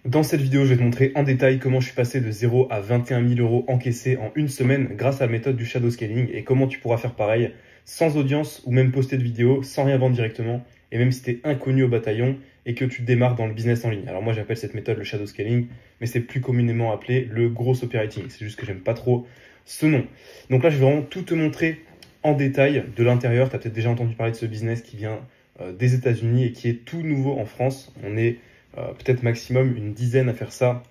Dans cette vidéo, je vais te montrer en détail comment je suis passé de 0 à 21 000 euros encaissés en une semaine grâce à la méthode du shadow scaling et comment tu pourras faire pareil sans audience ou même poster de vidéo sans rien vendre directement et même si tu es inconnu au bataillon et que tu démarres dans le business en ligne. Alors moi j'appelle cette méthode le shadow scaling, mais c'est plus communément appelé le gros operating. C'est juste que j'aime pas trop ce nom. Donc là je vais vraiment tout te montrer en détail de l'intérieur. Tu as peut-être déjà entendu parler de ce business qui vient des États-Unis et qui est tout nouveau en France. On est peut-être maximum une dizaine à faire ça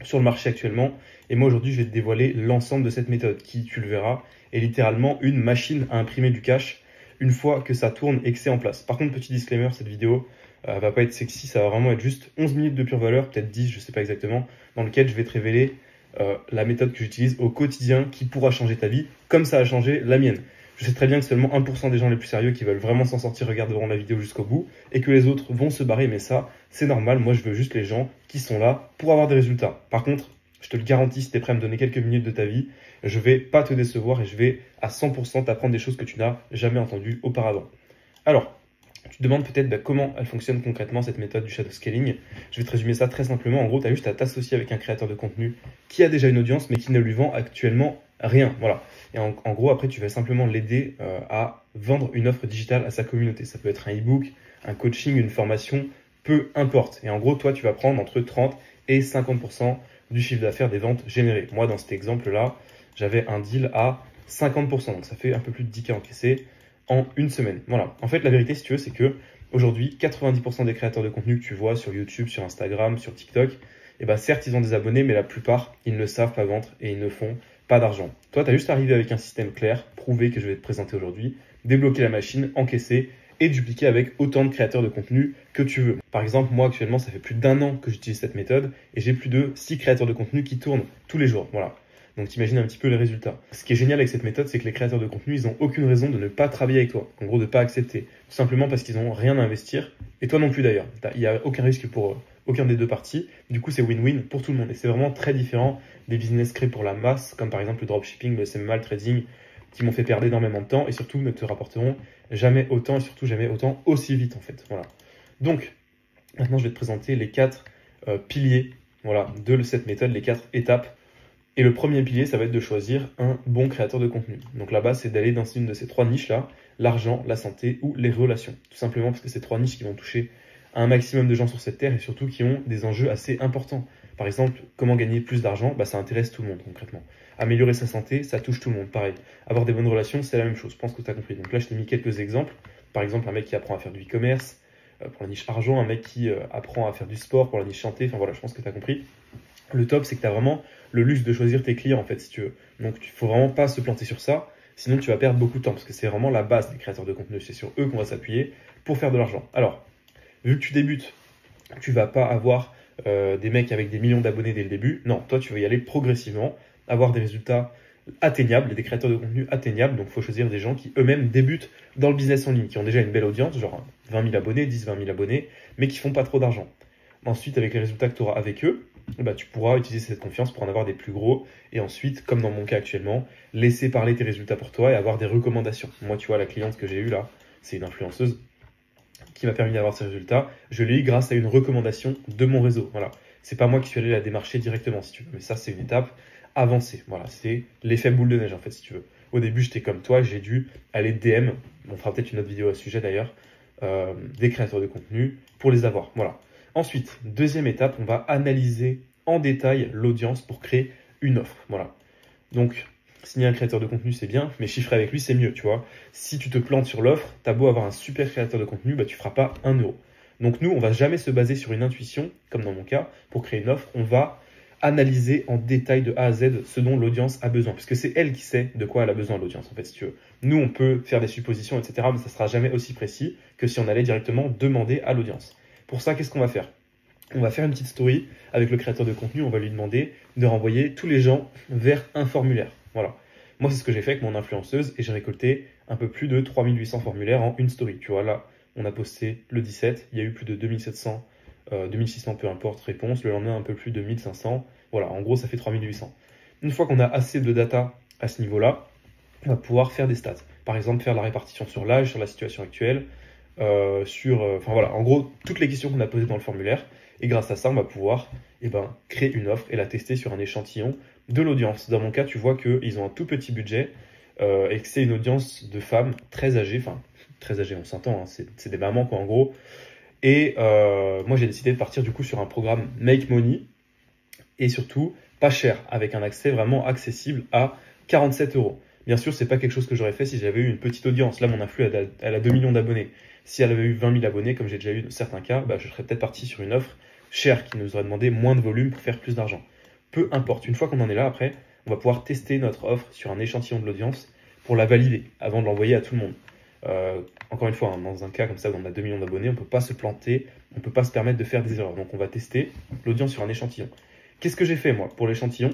sur le marché actuellement. Et moi aujourd'hui, je vais te dévoiler l'ensemble de cette méthode qui, tu le verras, est littéralement une machine à imprimer du cash une fois que ça tourne et que c'est en place. Par contre, petit disclaimer, cette vidéo va pas être sexy, ça va vraiment être juste 11 minutes de pure valeur, peut-être 10, je sais pas exactement, dans lequel je vais te révéler la méthode que j'utilise au quotidien qui pourra changer ta vie, comme ça a changé la mienne. Je sais très bien que seulement 1% des gens les plus sérieux qui veulent vraiment s'en sortir regarderont la vidéo jusqu'au bout et que les autres vont se barrer, mais ça, c'est normal. Moi, je veux juste les gens qui sont là pour avoir des résultats. Par contre, je te le garantis, si tu es prêt à me donner quelques minutes de ta vie, je vais pas te décevoir et je vais à 100% t'apprendre des choses que tu n'as jamais entendues auparavant. Alors, tu te demandes peut-être comment elle fonctionne concrètement, cette méthode du shadow scaling. Je vais te résumer ça très simplement. En gros, tu as juste à t'associer avec un créateur de contenu qui a déjà une audience mais qui ne lui vend actuellement rien. Voilà. Et en gros, après, tu vas simplement l'aider à vendre une offre digitale à sa communauté. Ça peut être un e-book, un coaching, une formation, peu importe. Et en gros, toi, tu vas prendre entre 30 et 50% du chiffre d'affaires des ventes générées. Moi, dans cet exemple-là, j'avais un deal à 50%. Donc, ça fait un peu plus de 10K encaissés en une semaine. Voilà. En fait, la vérité, si tu veux, c'est que aujourd'hui, 90% des créateurs de contenu que tu vois sur YouTube, sur Instagram, sur TikTok, eh ben, certes, ils ont des abonnés, mais la plupart, ils ne savent pas vendre et ils ne font pas d'argent. Toi, tu as juste arrivé avec un système clair, prouvé que je vais te présenter aujourd'hui, débloquer la machine, encaisser et dupliquer avec autant de créateurs de contenu que tu veux. Par exemple, moi, actuellement, ça fait plus d'un an que j'utilise cette méthode et j'ai plus de 6 créateurs de contenu qui tournent tous les jours. Voilà. Donc, t'imagines un petit peu les résultats. Ce qui est génial avec cette méthode, c'est que les créateurs de contenu, ils n'ont aucune raison de ne pas travailler avec toi. En gros, de ne pas accepter. Tout simplement parce qu'ils n'ont rien à investir. Et toi non plus d'ailleurs. Il n'y a aucun risque pour aucun des deux parties. Du coup, c'est win-win pour tout le monde. Et c'est vraiment très différent des business créés pour la masse, comme par exemple le dropshipping, le SMA, le trading, qui m'ont fait perdre énormément de temps et surtout ne te rapporteront jamais autant et surtout jamais autant aussi vite en fait. Voilà. Donc, maintenant, je vais te présenter les 4 piliers voilà, de cette méthode, les 4 étapes. Et le premier pilier, ça va être de choisir un bon créateur de contenu. Donc la base, c'est d'aller dans une de ces 3 niches-là, l'argent, la santé ou les relations. Tout simplement parce que c'est 3 niches qui vont toucher un maximum de gens sur cette terre et surtout qui ont des enjeux assez importants. Par exemple, comment gagner plus d'argent, ça intéresse tout le monde concrètement. Améliorer sa santé, ça touche tout le monde, pareil. Avoir des bonnes relations, c'est la même chose, je pense que tu as compris. Donc là, je t'ai mis quelques exemples. Par exemple, un mec qui apprend à faire du e-commerce, pour la niche argent, un mec qui apprend à faire du sport pour la niche santé, enfin voilà, je pense que tu as compris. Le top, c'est que tu as vraiment le luxe de choisir tes clients, en fait, si tu veux. Donc, il faut vraiment pas se planter sur ça, sinon tu vas perdre beaucoup de temps, parce que c'est vraiment la base des créateurs de contenu. C'est sur eux qu'on va s'appuyer pour faire de l'argent. Alors, vu que tu débutes, tu vas pas avoir des mecs avec des millions d'abonnés dès le début. Non, toi, tu vas y aller progressivement, avoir des résultats atteignables, des créateurs de contenu atteignables. Donc, il faut choisir des gens qui eux-mêmes débutent dans le business en ligne, qui ont déjà une belle audience, genre 20 000 abonnés, 10-20 000 abonnés, mais qui font pas trop d'argent. Ensuite, avec les résultats que tu auras avec eux, tu pourras utiliser cette confiance pour en avoir des plus gros. Et ensuite, comme dans mon cas actuellement, laisser parler tes résultats pour toi et avoir des recommandations. Moi, tu vois, la cliente que j'ai eue là, c'est une influenceuse qui m'a permis d'avoir ces résultats. Je l'ai eu grâce à une recommandation de mon réseau. Voilà. C'est pas moi qui suis allé la démarcher directement, si tu veux. Mais ça, c'est une étape avancée. Voilà. C'est l'effet boule de neige, en fait, si tu veux. Au début, j'étais comme toi, j'ai dû aller DM. On fera peut-être une autre vidéo à ce sujet d'ailleurs. Des créateurs de contenu pour les avoir. Voilà. Ensuite, deuxième étape, on va analyser en détail l'audience pour créer une offre. Voilà. Donc, signer un créateur de contenu, c'est bien, mais chiffrer avec lui, c'est mieux, tu vois. Si tu te plantes sur l'offre, t'as beau avoir un super créateur de contenu, tu feras pas 1 euro. Donc nous, on va jamais se baser sur une intuition, comme dans mon cas, pour créer une offre. On va analyser en détail de A à Z ce dont l'audience a besoin, puisque c'est elle qui sait de quoi elle a besoin, l'audience, en fait, si tu veux. Nous, on peut faire des suppositions, etc., mais ça sera jamais aussi précis que si on allait directement demander à l'audience. Pour ça, qu'est-ce qu'on va faire? On va faire une petite story avec le créateur de contenu, on va lui demander de renvoyer tous les gens vers un formulaire. Voilà. Moi, c'est ce que j'ai fait avec mon influenceuse et j'ai récolté un peu plus de 3800 formulaires en une story. Tu vois, là, on a posté le 17, il y a eu plus de 2700, 2600, peu importe, réponses. Le lendemain, un peu plus de 1500. Voilà, en gros, ça fait 3800. Une fois qu'on a assez de data à ce niveau-là, on va pouvoir faire des stats. Par exemple, faire la répartition sur l'âge, sur la situation actuelle, enfin voilà, en gros, toutes les questions qu'on a posées dans le formulaire. Et grâce à ça, on va pouvoir créer une offre et la tester sur un échantillon de l'audience. Dans mon cas, tu vois qu'ils ont un tout petit budget et que c'est une audience de femmes très âgées, enfin très âgées, on s'entend, hein, c'est des mamans quoi en gros. Et moi j'ai décidé de partir du coup sur un programme Make Money et surtout pas cher, avec un accès vraiment accessible à 47 euros. Bien sûr, c'est pas quelque chose que j'aurais fait si j'avais eu une petite audience. Là, mon influx, elle a 2 millions d'abonnés. Si elle avait eu 20 000 abonnés, comme j'ai déjà eu dans certains cas, je serais peut-être parti sur une offre chère qui nous aurait demandé moins de volume pour faire plus d'argent. Peu importe. Une fois qu'on en est là, après, on va pouvoir tester notre offre sur un échantillon de l'audience pour la valider avant de l'envoyer à tout le monde. Encore une fois, hein, dans un cas comme ça où on a 2 millions d'abonnés, on ne peut pas se planter, on ne peut pas se permettre de faire des erreurs. Donc on va tester l'audience sur un échantillon. Qu'est-ce que j'ai fait moi pour l'échantillon?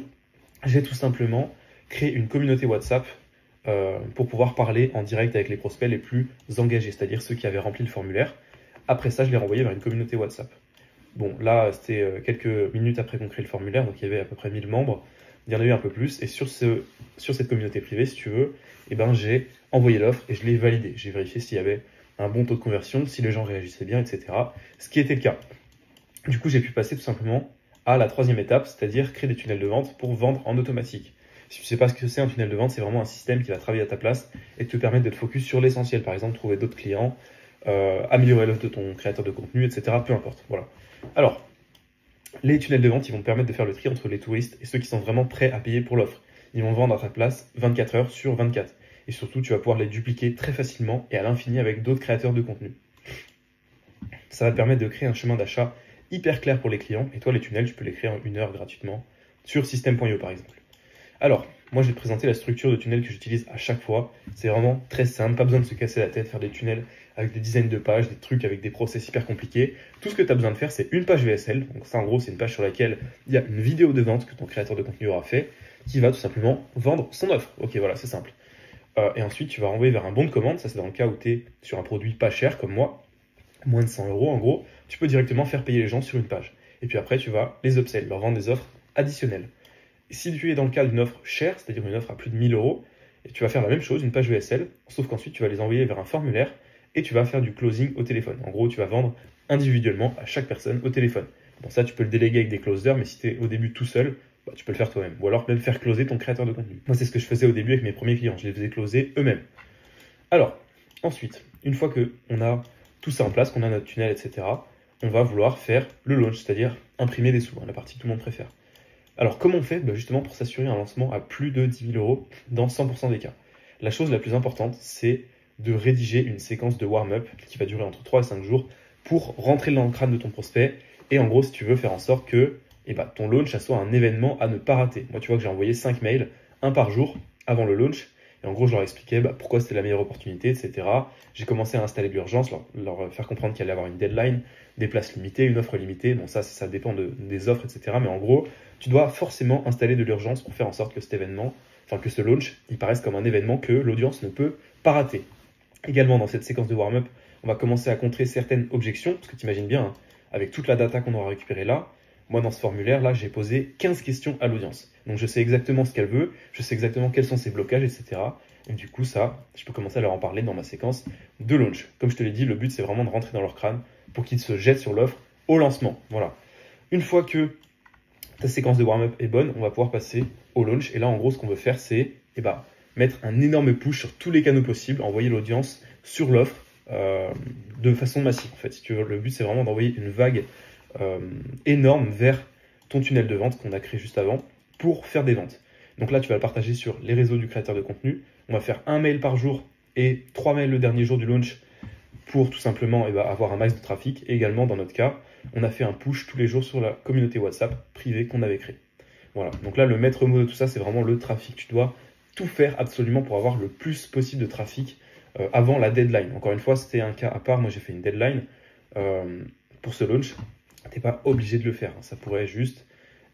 J'ai tout simplement créé une communauté WhatsApp pour pouvoir parler en direct avec les prospects les plus engagés, c'est-à-dire ceux qui avaient rempli le formulaire. Après ça, je l'ai renvoyé vers une communauté WhatsApp. Bon, là, c'était quelques minutes après qu'on crée le formulaire, donc il y avait à peu près 1000 membres. Il y en a eu un peu plus. Et sur cette communauté privée, si tu veux, j'ai envoyé l'offre et je l'ai validée. J'ai vérifié s'il y avait un bon taux de conversion, si les gens réagissaient bien, etc. Ce qui était le cas. Du coup, j'ai pu passer tout simplement à la troisième étape, c'est-à-dire créer des tunnels de vente pour vendre en automatique. Si tu ne sais pas ce que c'est un tunnel de vente, c'est vraiment un système qui va travailler à ta place et te permettre de te focus sur l'essentiel. Par exemple, trouver d'autres clients, améliorer l'offre de ton créateur de contenu, etc. Peu importe. Voilà. Alors, les tunnels de vente, ils vont te permettre de faire le tri entre les touristes et ceux qui sont vraiment prêts à payer pour l'offre. Ils vont vendre à ta place 24 heures sur 24. Et surtout, tu vas pouvoir les dupliquer très facilement et à l'infini avec d'autres créateurs de contenu. Ça va te permettre de créer un chemin d'achat hyper clair pour les clients. Et toi, les tunnels, tu peux les créer en 1 heure gratuitement sur system.io par exemple. Alors, moi, je vais te présenter la structure de tunnel que j'utilise à chaque fois. C'est vraiment très simple, pas besoin de se casser la tête, faire des tunnels avec des dizaines de pages, des trucs avec des process hyper compliqués. Tout ce que tu as besoin de faire, c'est une page VSL. Donc ça, en gros, c'est une page sur laquelle il y a une vidéo de vente que ton créateur de contenu aura fait, qui va tout simplement vendre son offre. Ok, voilà, c'est simple. Et ensuite, tu vas renvoyer vers un bon de commande. Ça, c'est dans le cas où tu es sur un produit pas cher comme moi, moins de 100 euros en gros. Tu peux directement faire payer les gens sur une page. Et puis après, tu vas les upsell, leur vendre des offres additionnelles. Si tu es dans le cas d'une offre chère, c'est-à-dire une offre à plus de 1000 euros, et tu vas faire la même chose, une page VSL, sauf qu'ensuite tu vas les envoyer vers un formulaire et tu vas faire du closing au téléphone. En gros, tu vas vendre individuellement à chaque personne au téléphone. Bon, ça, tu peux le déléguer avec des closers, mais si tu es au début tout seul, tu peux le faire toi-même. Ou alors même faire closer ton créateur de contenu. Moi, c'est ce que je faisais au début avec mes premiers clients. Je les faisais closer eux-mêmes. Alors, ensuite, une fois qu'on a tout ça en place, qu'on a notre tunnel, etc., on va vouloir faire le launch, c'est-à-dire imprimer des sous, la partie que tout le monde préfère. Alors, comment on fait justement pour s'assurer un lancement à plus de 10 000 euros dans 100% des cas? La chose la plus importante, c'est de rédiger une séquence de warm-up qui va durer entre 3 et 5 jours pour rentrer dans le crâne de ton prospect. Et en gros, si tu veux faire en sorte que ton launch, ça soit un événement à ne pas rater. Moi, tu vois que j'ai envoyé 5 mails, un par jour, avant le launch. Et en gros, je leur expliquais pourquoi c'était la meilleure opportunité, etc. J'ai commencé à installer de l'urgence, leur faire comprendre qu'il allait avoir une deadline, des places limitées, une offre limitée. Bon, ça dépend des offres, etc. Mais en gros, tu dois forcément installer de l'urgence pour faire en sorte que cet événement, que ce launch, il paraisse comme un événement que l'audience ne peut pas rater. Également, dans cette séquence de warm-up, on va commencer à contrer certaines objections, parce que tu imagines bien, hein, avec toute la data qu'on aura récupérée là, moi, dans ce formulaire-là, j'ai posé 15 questions à l'audience. Donc, je sais exactement ce qu'elle veut, je sais exactement quels sont ses blocages, etc. Et du coup, ça, je peux commencer à leur en parler dans ma séquence de launch. Comme je te l'ai dit, le but, c'est vraiment de rentrer dans leur crâne pour qu'ils se jettent sur l'offre au lancement. Voilà. Une fois que ta séquence de warm-up est bonne, on va pouvoir passer au launch. Et là, en gros, ce qu'on veut faire, c'est mettre un énorme push sur tous les canaux possibles, envoyer l'audience sur l'offre de façon massive. En fait, si tu veux, le but, c'est vraiment d'envoyer une vague énorme vers ton tunnel de vente qu'on a créé juste avant pour faire des ventes. Donc là, tu vas le partager sur les réseaux du créateur de contenu. On va faire un mail par jour et 3 mails le dernier jour du launch pour tout simplement avoir un max de trafic. Et également, dans notre cas, on a fait un push tous les jours sur la communauté WhatsApp privée qu'on avait créée. Voilà. Donc là, le maître mot de tout ça, c'est vraiment le trafic. Tu dois tout faire absolument pour avoir le plus possible de trafic avant la deadline. Encore une fois, c'était un cas à part. Moi, j'ai fait une deadline pour ce launch. Tu n'es pas obligé de le faire. Ça pourrait juste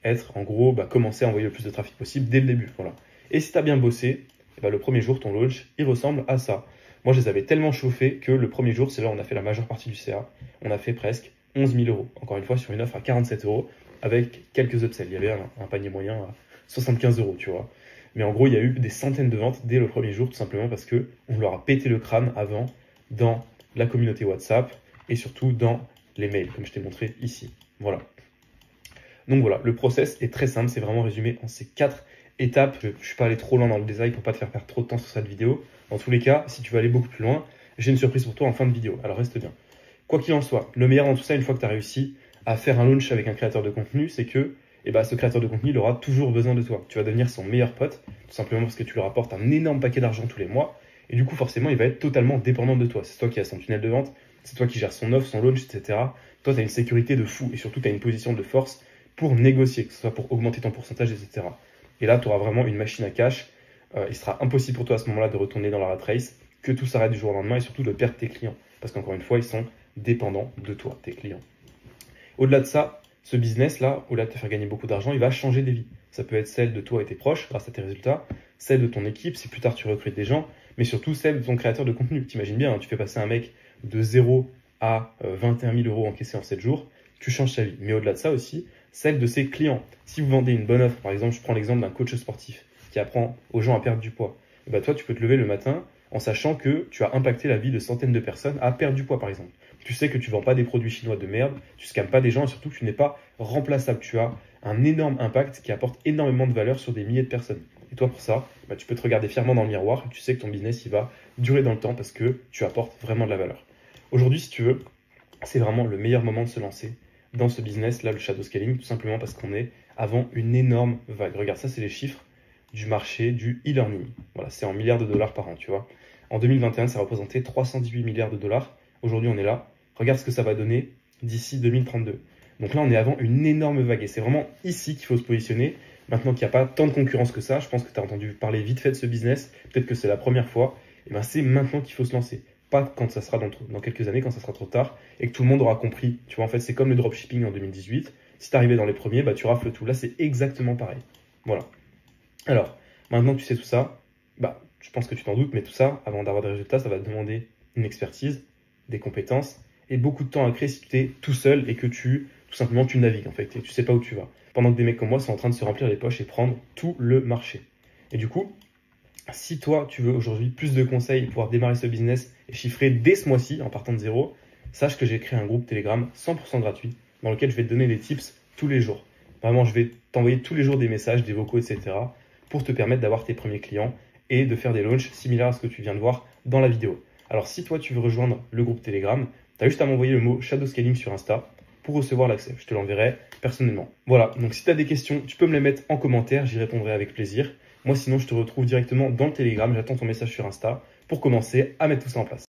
être, en gros, commencer à envoyer le plus de trafic possible dès le début. Voilà. Et si tu as bien bossé, le premier jour, ton launch, il ressemble à ça. Moi, je les avais tellement chauffés que le premier jour, c'est là où on a fait la majeure partie du CA. On a fait presque 11 000 euros. Encore une fois, sur une offre à 47 euros avec quelques upsells. Il y avait un panier moyen à 75 euros, tu vois. Mais en gros, il y a eu des centaines de ventes dès le premier jour, tout simplement parce qu'on leur a pété le crâne avant dans la communauté WhatsApp et surtout dans les mails, comme je t'ai montré ici. Voilà. Donc voilà, le process est très simple, c'est vraiment résumé en ces 4 étapes. Je ne suis pas allé trop loin dans le détail pour pas te faire perdre trop de temps sur cette vidéo. Dans tous les cas, si tu veux aller beaucoup plus loin, j'ai une surprise pour toi en fin de vidéo, alors reste bien. Quoi qu'il en soit, le meilleur dans tout ça, une fois que tu as réussi à faire un launch avec un créateur de contenu, c'est que ce créateur de contenu, il aura toujours besoin de toi. Tu vas devenir son meilleur pote, tout simplement parce que tu lui rapportes un énorme paquet d'argent tous les mois. Et du coup, forcément, il va être totalement dépendant de toi. C'est toi qui as son tunnel de vente, c'est toi qui gères son offre, son launch, etc. Toi, tu as une sécurité de fou et surtout, tu as une position de force pour négocier, que ce soit pour augmenter ton pourcentage, etc. Et là, tu auras vraiment une machine à cash. Il sera impossible pour toi à ce moment-là de retourner dans la rat race, que tout s'arrête du jour au lendemain et surtout de perdre tes clients. Parce qu'encore une fois, ils sont dépendants de toi, tes clients. Au-delà de ça, ce business-là, au-delà de te faire gagner beaucoup d'argent, il va changer des vies. Ça peut être celle de toi et tes proches, grâce à tes résultats, celle de ton équipe, si plus tard tu recrutes des gens, mais surtout celle de ton créateur de contenu. T'imagines bien, hein, tu fais passer un mec de 0 à 21 000 euros encaissés en 7 jours, tu changes sa vie. Mais au-delà de ça aussi, celle de ses clients. Si vous vendez une bonne offre, par exemple, je prends l'exemple d'un coach sportif qui apprend aux gens à perdre du poids, et bah toi, tu peux te lever le matin en sachant que tu as impacté la vie de centaines de personnes à perdre du poids, par exemple. Tu sais que tu ne vends pas des produits chinois de merde, tu ne scammes pas des gens et surtout que tu n'es pas remplaçable. Tu as un énorme impact qui apporte énormément de valeur sur des milliers de personnes. Et toi, pour ça, tu peux te regarder fièrement dans le miroir et tu sais que ton business, il va durer dans le temps parce que tu apportes vraiment de la valeur. Aujourd'hui, si tu veux, c'est vraiment le meilleur moment de se lancer dans ce business-là, le shadow scaling, tout simplement parce qu'on est avant une énorme vague. Regarde, ça, c'est les chiffres du marché du e-learning. Voilà, c'est en milliards de dollars par an, tu vois. En 2021, ça représentait 318 milliards de dollars. Aujourd'hui, on est là. Regarde ce que ça va donner d'ici 2032. Donc là, on est avant une énorme vague. Et c'est vraiment ici qu'il faut se positionner. Maintenant qu'il n'y a pas tant de concurrence que ça, je pense que tu as entendu parler vite fait de ce business. Peut-être que c'est la première fois. Et c'est maintenant qu'il faut se lancer. Pas quand ça sera dans quelques années, quand ça sera trop tard. Et que tout le monde aura compris. Tu vois, en fait, c'est comme le dropshipping en 2018. Si tu arrivais dans les premiers, tu rafles tout. Là, c'est exactement pareil. Voilà. Alors, maintenant que tu sais tout ça, je pense que tu t'en doutes, mais tout ça, avant d'avoir des résultats, ça va te demander une expertise, des compétences et beaucoup de temps à créer si tu es tout seul et que tout simplement, tu navigues en fait et tu sais pas où tu vas. Pendant que des mecs comme moi sont en train de se remplir les poches et prendre tout le marché. Et du coup, si toi, tu veux aujourd'hui plus de conseils pour pouvoir démarrer ce business et chiffrer dès ce mois-ci en partant de zéro, sache que j'ai créé un groupe Telegram 100% gratuit dans lequel je vais te donner des tips tous les jours. Vraiment, je vais t'envoyer tous les jours des messages, des vocaux, etc. pour te permettre d'avoir tes premiers clients et de faire des launchs similaires à ce que tu viens de voir dans la vidéo. Alors si toi tu veux rejoindre le groupe Telegram, tu as juste à m'envoyer le mot Shadow Scaling sur Insta pour recevoir l'accès. Je te l'enverrai personnellement. Voilà, donc si tu as des questions, tu peux me les mettre en commentaire, j'y répondrai avec plaisir. Moi sinon je te retrouve directement dans le Telegram, j'attends ton message sur Insta pour commencer à mettre tout ça en place.